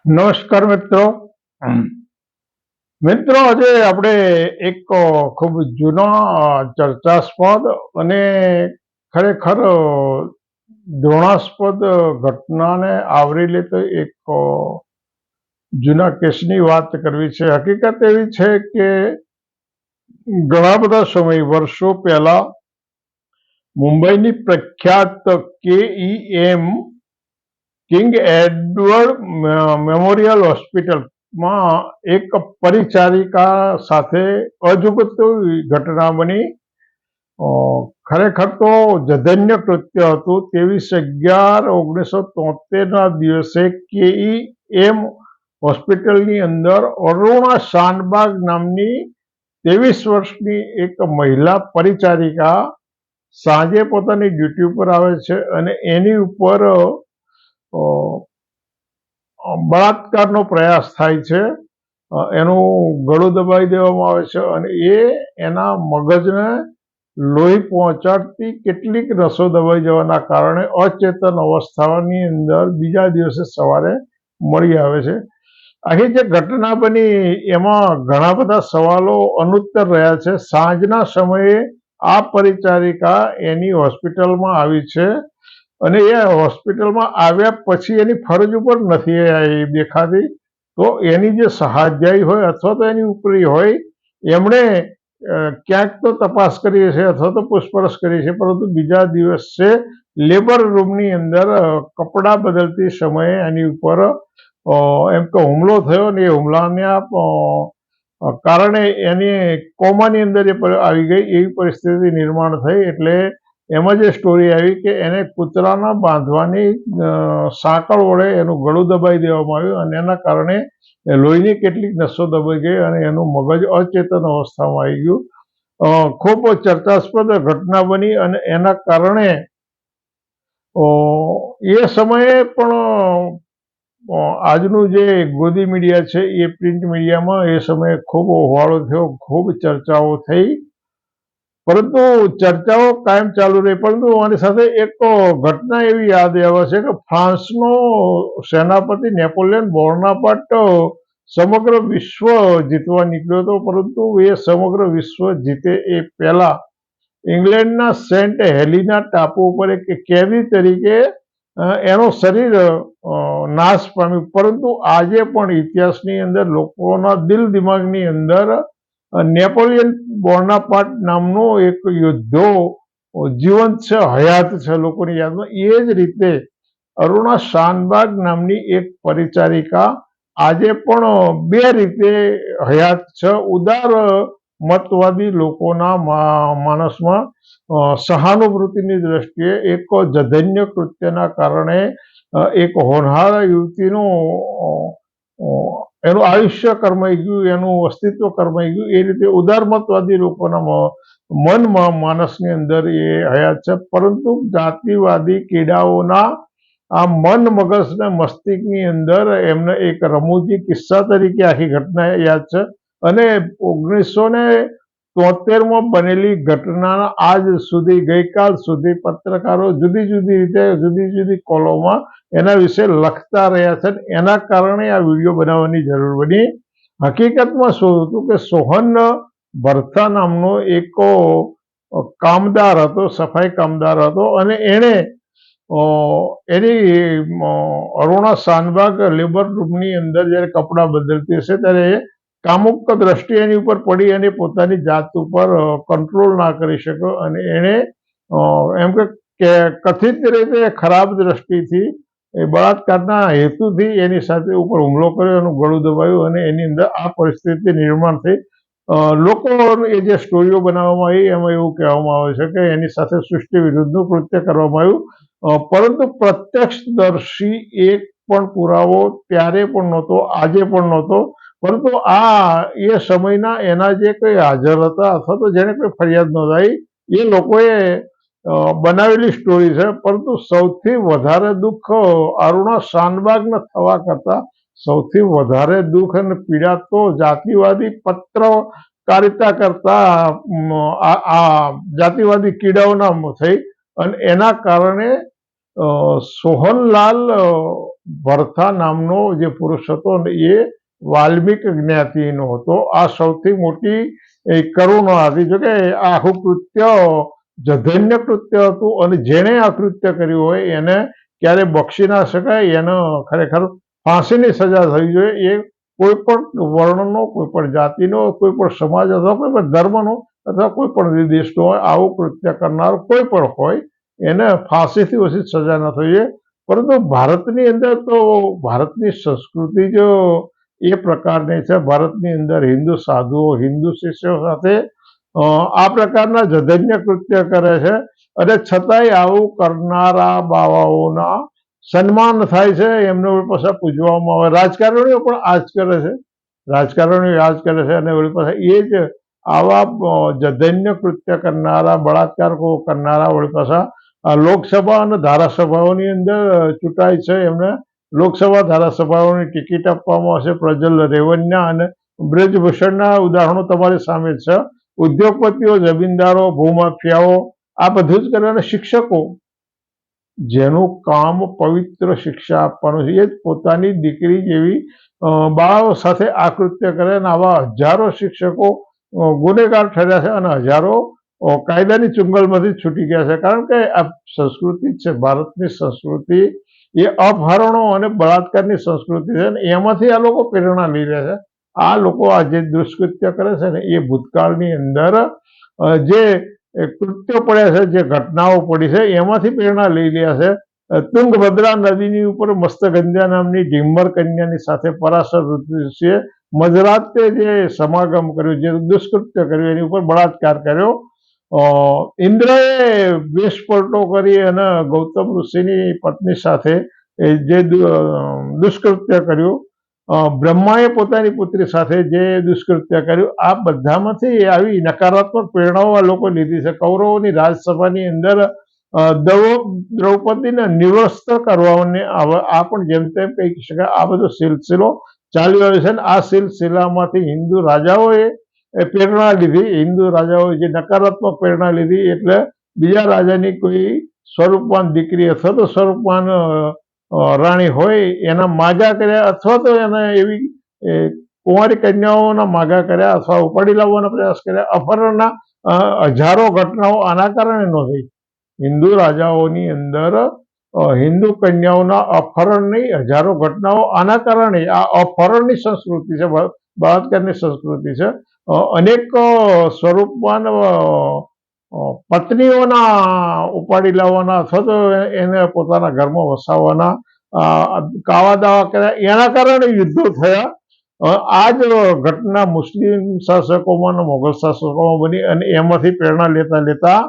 નમસ્કાર મિત્રો. આજે આપણે એક ખૂબ જૂનો ચર્ચાસ્પદ અને ખરેખર દ્રોણાસ્પદ ઘટનાને આવરી લેતો એક જૂના કેસની વાત કરવી છે. હકીકત એવી છે કે ઘણા બધા સમય વર્ષો પહેલા મુંબઈની પ્રખ્યાત KEM કિંગ એડવર્ડ મેમોરિયલ હોસ્પિટલમાં એક પરિચારિકા સાથે અજુગતું ઘટના બની. ખરેખર તો જધન્ય કૃત્ય હતું. 23/11/1973ના દિવસે KEM હોસ્પિટલની અંદર અરુણા શાનબાગ નામની 23 વર્ષની એક મહિલા પરિચારિકા સાંજે પોતાની ડ્યુટી ઉપર આવે છે અને એની ઉપર બળાત્કારનો પ્રયાસ થાય છે. એનું ગળું દબાવી દેવામાં આવે છે અને એના મગજને લોહી પહોંચાડતી કેટલીક નસો દબાઈ જવાના કારણે અચેતન અવસ્થાની અંદર બીજા દિવસે સવારે મળી આવે છે. આખી જે ઘટના બની એમાં ઘણા બધા સવાલો અનુત્તર રહ્યા છે. સાંજના સમયે આ પરિચારિકા એની હોસ્પિટલમાં આવી છે અને એ હોસ્પિટલમાં આવ્યા પછી એની ફરજ ઉપર નથી દેખાતી. તો એની જે સહાધ્યાયી હોય અથવા તો એની ઉપરી હોય એમણે ક્યાંક તો તપાસ કરી છે અથવા તો પૂછપરછ કરી છે, પરંતુ બીજા દિવસે લેબર રૂમની અંદર કપડાં બદલતી સમયે એની ઉપર એમ કે હુમલો થયો ને એ હુમલાના કારણે એની કોમાની અંદર આવી ગઈ એવી પરિસ્થિતિ નિર્માણ થઈ. એટલે એમાં જે સ્ટોરી આવી કે એને કૂતરાના બાંધવાની સાંકળ વડે એનું ગળું દબાઈ દેવામાં આવ્યું અને એના કારણે લોહીની કેટલીક નસો દબાઈ ગઈ અને એનું મગજ અચેતન અવસ્થામાં આવી ગયું. ખૂબ ચર્ચાસ્પદ ઘટના બની અને એના કારણે એ સમયે પણ આજનું જે ગોદી મીડિયા છે એ પ્રિન્ટ મીડિયામાં એ સમયે ખૂબ હોવાળો થયો, ખૂબ ચર્ચાઓ થઈ. પરંતુ ચર્ચાઓ કાયમ ચાલુ રહી. પરંતુ આની સાથે એક ઘટના એવી યાદ આવે છે કે ફ્રાન્સનો સેનાપતિ નેપોલિયન બોનાપાર્ટ સમગ્ર વિશ્વ જીતવા નીકળ્યો હતો, પરંતુ એ સમગ્ર વિશ્વ જીતે એ પહેલા ઇંગ્લેન્ડના સેન્ટ હેલિના ટાપુ ઉપર એક કેદી તરીકે એનું શરીર નાશ પામ્યું. પરંતુ આજે પણ ઇતિહાસની અંદર લોકોના દિલ દિમાગની અંદર નેપોલિયન બોનાપાર્ટ નામનો એક યોદ્ધો જીવંત છે, હયાત છે લોકોની યાદમાં. એ જ રીતે અરુણા શાનબાગ નામની એક પરિચારિકા આજે પણ બે રીતે હયાત છે. ઉદાર મતવાદી લોકોના માનસમાં સહાનુભૂતિની દ્રષ્ટિએ એક જધન્ય કૃત્યના કારણે એક હોનહાર યુવતીનું એનું આયુષ્ય કરમાઈ ગયું, એનું અસ્તિત્વ કરમાઈ ગયું. એ રીતે ઉદારમતવાદી લોકોના મનમાં માનસની અંદર એ હયાત છે. પરંતુ જાતિવાદી કીડાઓના આ મન મગજ ને મસ્તિષ્કની અંદર એમને એક રમૂજી કિસ્સા તરીકે આખી ઘટના યાદ છે. અને 1973માં બનેલી ઘટના આજ સુધી, ગઈકાલ સુધી પત્રકારો જુદી જુદી રીતે જુદી જુદી કોલોમાં એના વિશે લખતા રહ્યા છે. એના કારણે આ વિડીયો બનાવવાની જરૂર બની. હકીકતમાં શું હતું કે સોહન ભરથા નામનો એક કામદાર હતો, સફાઈ કામદાર હતો, અને એણે એની અરુણા શાનબાગ લેબર રૂમની અંદર જ્યારે કપડાં બદલતી હશે ત્યારે કામુક દ્રષ્ટિ એની ઉપર પડી અને પોતાની જાત ઉપર કંટ્રોલ ના કરી શક્યો અને એણે એમ કે કથિત રીતે ખરાબ દ્રષ્ટિથી બળાત્કારના હેતુથી એની સાથે ઉપર હુમલો કર્યો, એનું ગળું દબાવ્યું અને એની અંદર આ પરિસ્થિતિ નિર્માણ થઈ. લોકો એ જે સ્ટોરીઓ બનાવવામાં આવી એમાં એવું કહેવામાં આવે છે કે એની સાથે સૃષ્ટિ વિરુદ્ધનું કૃત્ય કરવામાં આવ્યું, પરંતુ પ્રત્યક્ષદર્શી એક પણ પુરાવો ત્યારે પણ નહોતો, આજે પણ નહોતો. પરંતુ આ એ સમયના એના જે કોઈ હાજર હતા અથવા તો જેને કોઈ ફરિયાદ નોંધાઈ એ લોકોએ બનાવેલી સ્ટોરી છે. પરંતુ સૌથી વધારે દુઃખ અરુણા શાનબાગને થવા કરતા સૌથી વધારે દુઃખ અને પીડા તો જાતિવાદી પત્રકારિતા કરતા આ જાતિવાદી કીડાઓના થઈ અને એના કારણે સોહનલાલ ભરથા નામનો જે પુરુષ હતો ને એ વાલ્મિક જ્ઞાતિનો હતો. આ સૌથી મોટી કરુણા હતી. જો કે આખું કૃત્ય જધન્ય કૃત્ય હતું અને જેણે આ કૃત્ય કર્યું હોય એને ક્યારે બક્ષી ના શકાય. એને ખરેખર ફાંસીની સજા થવી જોઈએ. એ કોઈ પણ વર્ણનો, કોઈ પણ જાતિનો, કોઈ પણ સમાજ અથવા કોઈ પણ ધર્મનો અથવા કોઈ પણ દેશનો હોય, આવું કૃત્ય કરનાર કોઈ પણ હોય એને ફાંસીથી ઓછી સજા ન થવી જોઈએ. પરંતુ ભારતની અંદર તો ભારતની સંસ્કૃતિ જો એ પ્રકારની છે. ભારતની અંદર હિન્દુ સાધુઓ હિન્દુ શિષ્યો સાથે આ પ્રકારના જધન્ય કૃત્ય કરે છે અને છતાંય આવું કરનારા બાવાઓના સન્માન થાય છે, એમને પાછા પૂજવામાં આવે. રાજકારણીઓ પણ આ જ કરે છે. રાજકારણીઓ આ જ કરે છે અને વળી પાછા એ જ આવા જધન્ય કૃત્ય કરનારા, બળાત્કાર કરનારા વળી પાછા લોકસભા અને ધારાસભાઓની અંદર ચૂંટાય છે. એમને લોકસભા ધારાસભાઓની ટિકિટ આપવામાં આવશે. પ્રજ્વલ રેવન્ના અને બ્રજભૂષણના ઉદાહરણો તમારી સામે છે. ઉદ્યોગપતિઓ, જમીનદારો, ભૂમાફિયાઓ આ બધું જ કરે. અને શિક્ષકો જેનું કામ પવિત્ર શિક્ષા આપવાનું છે, એ જ પોતાની દીકરી જેવી બાળાઓ સાથે આ કૃત્ય કરે. અને આવા હજારો શિક્ષકો ગુનેગાર ઠર્યા છે અને હજારો કાયદાની ચુંગલમાંથી છૂટી ગયા છે. કારણ કે આ સંસ્કૃતિ છે, ભારતની સંસ્કૃતિ એ અપહરણો અને બળાત્કારની સંસ્કૃતિ છે. એમાંથી આ લોકો પ્રેરણા લઈ રહ્યા છે. આ લોકો આ જે દુષ્કૃત્ય કરે છે ને એ ભૂતકાળની અંદર જે કૃત્યો પડ્યા છે, જે ઘટનાઓ પડી છે, એમાંથી પ્રેરણા લઈ રહ્યા છે. તુંગભદ્રા નદીની ઉપર મસ્તગંધા નામની ઢીમ્બર કન્યાની સાથે પરાશર ઋષિએ મધરાતે જે સમાગમ કર્યું, જે દુષ્કૃત્ય કર્યું, એની ઉપર બળાત્કાર કર્યો. ઇન્દ્રએ વેશ પલટો કરી અને ગૌતમ ઋષિની પત્ની સાથે જે દુષ્કૃત્ય કર્યું, બ્રહ્માએ પોતાની પુત્રી સાથે જે દુષ્કૃત્ય કર્યું, આ બધામાંથી આવી નકારાત્મક પ્રેરણાઓ આ લોકો લીધી છે. કૌરવોની રાજસભાની અંદર દ્રૌપદીને નિવસ્ત કરવાને આ પણ જેમ તેમ કહી શકાય આ બધો સિલસિલો ચાલી આવ્યો છે. આ સિલસિલામાંથી હિન્દુ રાજાઓએ પ્રેરણા લીધી. હિન્દુ રાજાઓએ જે નકારાત્મક પ્રેરણા લીધી એટલે બીજા રાજાની કોઈ સ્વરૂપવાન દીકરી અથવા તો સ્વરૂપવાન રાણી હોય એના માગા કર્યા અથવા તો એને એવી કુંવારી કન્યાઓના માગા કર્યા અથવા ઉપાડી લાવવાના પ્રયાસ કર્યા. અપહરણના હજારો ઘટનાઓ આના કારણે ન થઈ. હિન્દુ રાજાઓની અંદર હિન્દુ કન્યાઓના અપહરણની હજારો ઘટનાઓ આના કારણે. આ અપહરણની સંસ્કૃતિ છે, બળાત્કારની સંસ્કૃતિ છે. અનેક સ્વરૂપવાન પત્નીઓના ઉપાડી લાવવાના અથવા તો એને પોતાના ઘરમાં વસાવવાના કાવા દાવા કર્યા. એના કારણે યુદ્ધો થયા. આ જ ઘટના મુસ્લિમ શાસકોમાં અને મોગલ શાસકોમાં બની અને એમાંથી પ્રેરણા લેતા લેતા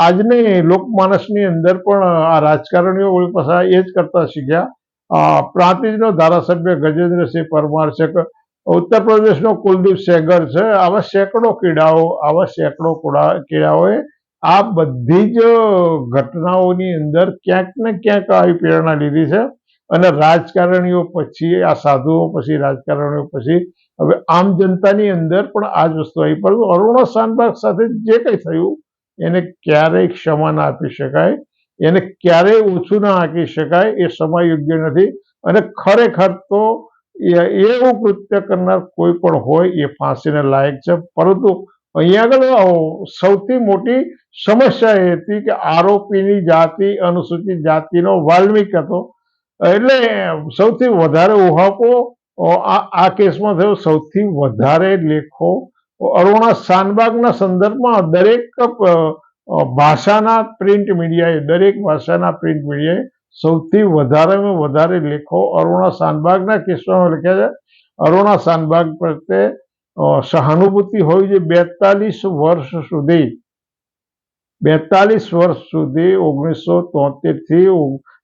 આજની લોકમાનસની અંદર પણ આ રાજકારણીઓ વળી પાછા એ જ કરતા શીખ્યા. પ્રાંતિજનો ધારાસભ્ય ગજેન્દ્રસિંહ પરમાર છે, ઉત્તર પ્રદેશનો કુલદીપ સેંગર છે. આવા સેંકડો કીડાઓએ આ બધી જ ઘટનાઓની અંદર ક્યાંક ને ક્યાંક આવી પ્રેરણા લીધી છે. અને રાજકારણીઓ પછી, આ સાધુઓ પછી, રાજકારણીઓ પછી હવે આમ જનતાની અંદર પણ આ જ વસ્તુ આવી. પરંતુ અરુણા શાનબાગ સાથે જે કંઈ થયું એને ક્યારેય ક્ષમા ના આપી શકાય, એને ક્યારેય ઓછું ના આંકી શકાય. એ સમય યોગ્ય નથી. અને ખરેખર તો એવું કૃત્ય કરનાર કોઈ પણ હોય એ ફાંસીને લાયક છે. પરંતુ અહીંયા આગળ સૌથી મોટી સમસ્યા એ હતી કે આરોપીની જાતિ અનુસૂચિત જાતિનો વાલ્મિક હતો. એટલે સૌથી વધારે ઉહાપો આ કેસમાં થયો. સૌથી વધારે લેખો અરુણા શાનબાગના સંદર્ભમાં દરેક ભાષાના પ્રિન્ટ મીડિયાએ સૌથી વધારેમાં વધારે લેખો અરુણા શાનબાગના કિસ્સામાં લખ્યા છે. અરુણા શાનબાગ પ્રત્યે સહાનુભૂતિ હોવી જોઈએ. 42 વર્ષ સુધી 1973 થી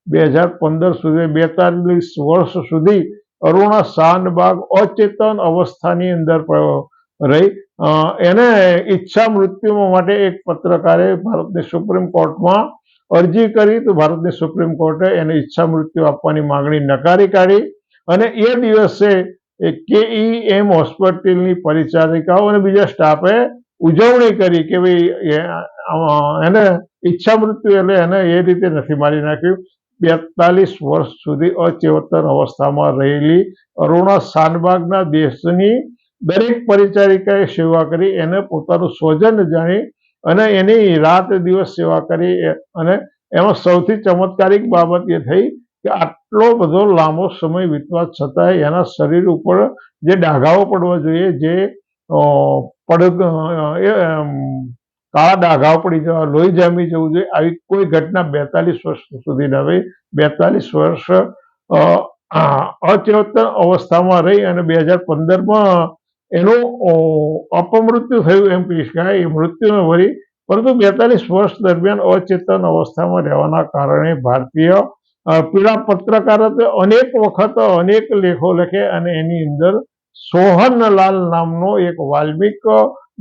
2015 સુધી 42 વર્ષ સુધી અરુણા શાનબાગ અચેતન અવસ્થાની અંદર રહી. એને ઈચ્છા મૃત્યુ માટે એક પત્રકારે ભારતની સુપ્રીમ કોર્ટમાં અરજી કરી તો ભારતની સુપ્રીમ કોર્ટે એને ઈચ્છા મૃત્યુ આપવાની માંગણી નકારી કાઢી. અને એ દિવસે KEM હોસ્પિટલની પરિચારિકાઓ અને બીજા સ્ટાફે ઉજવણી કરી કે ભાઈ એને ઈચ્છા મૃત્યુ એટલે એને એ રીતે નથી મારી નાખ્યું. 42 વર્ષ સુધી અચેતન અવસ્થામાં રહેલી અરુણા શાનબાગના દેશની દરેક પરિચારિકાએ સેવા કરી, એને પોતાનું સ્વજન જાણી અને એની રાત દિવસ સેવા કરી. અને એમાં સૌથી ચમત્કારિક બાબત એ થઈ કે આટલો બધો લાંબો સમય વીતવા છતાંય એના શરીર ઉપર જે ડાઘાઓ પડવા જોઈએ, જે કાળા ડાઘાઓ પડી જવા, લોહી જામી જવું જોઈએ, આવી કોઈ ઘટના 42 વર્ષ સુધી ન થઈ. 42 વર્ષ અચેતન અવસ્થામાં રહી અને 2015માં એનું અપમૃત્યુ થયું એમ કહી શકાય, એ મૃત્યુને વળી. પરંતુ 42 વર્ષ દરમિયાન અચેતન અવસ્થામાં રહેવાના કારણે ભારતીય પીળા પત્રકારત્વે અનેક વખત અનેક લેખો લખે અને એની અંદર સોહનલાલ નામનો એક વાલ્મિક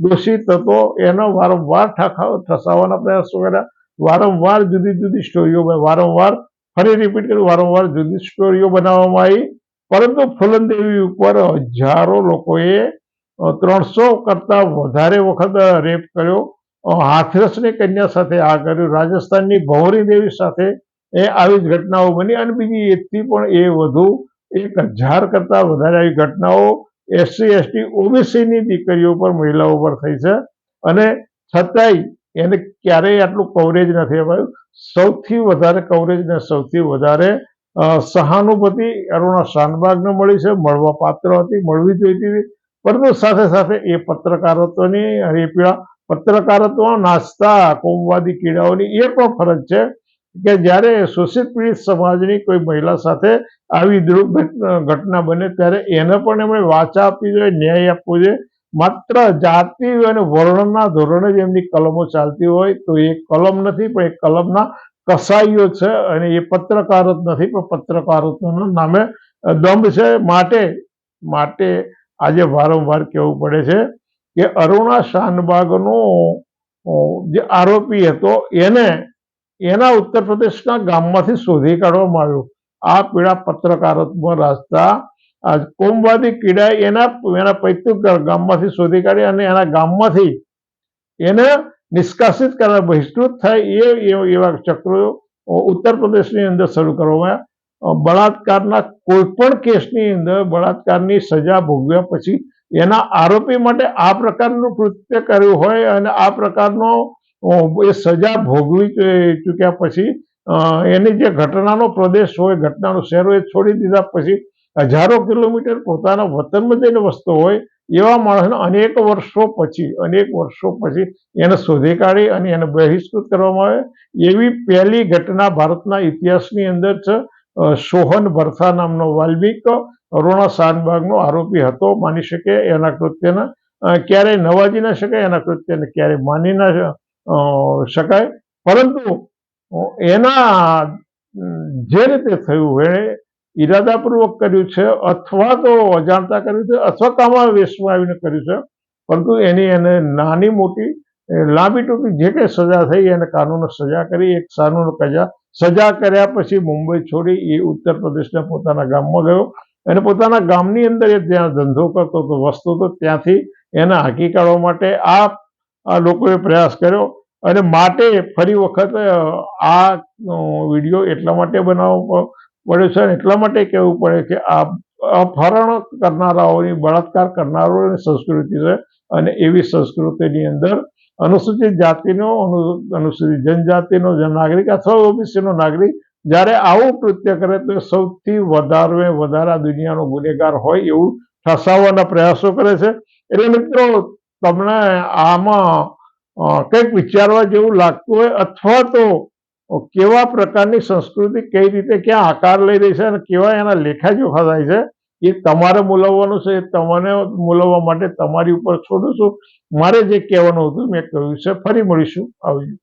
દોષિત હતો, એનો વારંવાર ઠસાવવાના પ્રયાસો કર્યા, વારંવાર જુદી જુદી સ્ટોરીઓ, વારંવાર ફરી રિપીટ કરી, વારંવાર જુદી સ્ટોરીઓ બનાવવામાં આવી. પરંતુ ફૂલનદેવી ઉપર હજારો લોકોએ 300 કરતા વધારે વખત રેપ કર્યો. હાથરસની કન્યા સાથે આ કર્યું, રાજસ્થાનની ભંવરી દેવી સાથે આવી જ ઘટનાઓ બની અને બીજી એકથી પણ વધુ 1000 કરતા વધારે આવી ઘટનાઓ SC ST OBCની દીકરીઓ પર, મહિલાઓ પર થઈ છે. અને છતાંય એને ક્યારેય આટલું કવરેજ નથી અપાયું. સૌથી વધારે કવરેજ ને સૌથી વધારે સહાનુભૂતિ અરુણા શાનબાગને મળી છે, મળવા પાત્ર હતી, મળવી જોઈતી હતી. પરંતુ સાથે સાથે એ પત્રકારત્વની એ પેલા પત્રકારત્વમાં નાચતા કોમવાદી કીડાઓની એ પણ ફરજ છે કે જ્યારે શોષિત પીડિત સમાજની કોઈ મહિલા સાથે આવી ઘટના બને ત્યારે એને પણ એમણે વાચા આપવી જોઈએ, ન્યાય આપવો જોઈએ. માત્ર જાતિ અને વર્ણના ધોરણે જ એમની કલમો ચાલતી હોય તો એ કલમ નથી, પણ એ કલમના કસાઈઓ છે અને એ પત્રકારત્વ નથી, પણ પત્રકારત્વના નામે દંભ છે. માટે આજે વારંવાર કહેવું પડે છે કે અરુણા શાનબાગનો જે આરોપી હતો એના ઉત્તર પ્રદેશના ગામમાંથી શોધી કાઢવામાં આવ્યો. આ પીડા પત્રકારત્વમાં રાજતા કોમવાદી કીડાએ એના પૈતૃક ગામમાંથી શોધી કાઢી અને એના ગામમાંથી એને નિષ્કાસિત કરવા, બહિષ્કૃત થાય એવા ચક્રો ઉત્તર પ્રદેશની અંદર શરૂ કરવામાં આવ્યા. બળાત્કારના કોઈ પણ કેસની અંદર બળાત્કારની સજા ભોગવ્યા પછી એના આરોપી માટે આ પ્રકારનું કૃત્ય કર્યું હોય અને આ પ્રકારનો એ સજા ભોગવી ચૂક્યા પછી એની જે ઘટનાનો પ્રદેશ હોય, ઘટનાનું શહેર હોય, છોડી દીધા પછી હજારો કિલોમીટર પોતાના વતનમાં જઈને વસતો હોય એવા માણસને અનેક વર્ષો પછી એને શોધી કાઢી અને એને બહિષ્કૃત કરવામાં આવે. એવી પહેલી ઘટના ભારતના ઇતિહાસની અંદર છે. સોહન ભરથા નામનો વાલ્મિક અરુણા શાનબાગનો આરોપી હતો. માની શકે એના કૃત્યને ક્યારેય નવાજી ના શકાય, એના કૃત્યને ક્યારેય માની ના શકાય. પરંતુ એના જે રીતે થયું એને ઈરાદાપૂર્વક કર્યું છે અથવા તો અજાણતા કર્યું છે અથવા કામા વેશમાં આવીને કર્યું છે. પરંતુ એને નાની મોટી લાંબી ટૂંકી જે કંઈ સજા થઈ એને કાનૂને સજા કરી. એક કાનૂન સજા કર્યા પછી મુંબઈ છોડી એ ઉત્તર પ્રદેશના પોતાના ગામમાં ગયો અને પોતાના ગામની અંદર એ જ્યાં ધંધો કરતો હતો, વસતો હતો, ત્યાંથી એને હાંકી કાઢવા માટે આ લોકોએ પ્રયાસ કર્યો. અને માટે ફરી વખત આ વિડીયો એટલા માટે બનાવવો પડે છે અને એટલા માટે કહેવું પડે કે આ અપહરણ કરનારાઓની, બળાત્કાર કરનારાઓની સંસ્કૃતિ છે અને એવી સંસ્કૃતિની અંદર અનુસૂચિત જાતિનો, અનુસૂચિત જનજાતિનો નાગરિક અથવા ઓબીસીનો નાગરિક જ્યારે આવું કૃત્ય કરે તો સૌથી વધારે દુનિયાનો ગુનેગાર હોય એવું ઠસાવવાના પ્રયાસો કરે છે. એટલે મિત્રો, તમને આમાં કંઈક વિચારવા જેવું લાગતું હોય અથવા તો કેવા પ્રકારની સંસ્કૃતિ કઈ રીતે ક્યાં આકાર લઈ રહી છે અને કેવા એના લેખાજોખા થાય છે એ તમારે મૂલવવાનું છે. એ તમને મૂલવવા માટે તમારી ઉપર છોડું છું. મારે જે કહેવાનું હતું મેં કહ્યું છે. ફરી મળીશું. આવજો.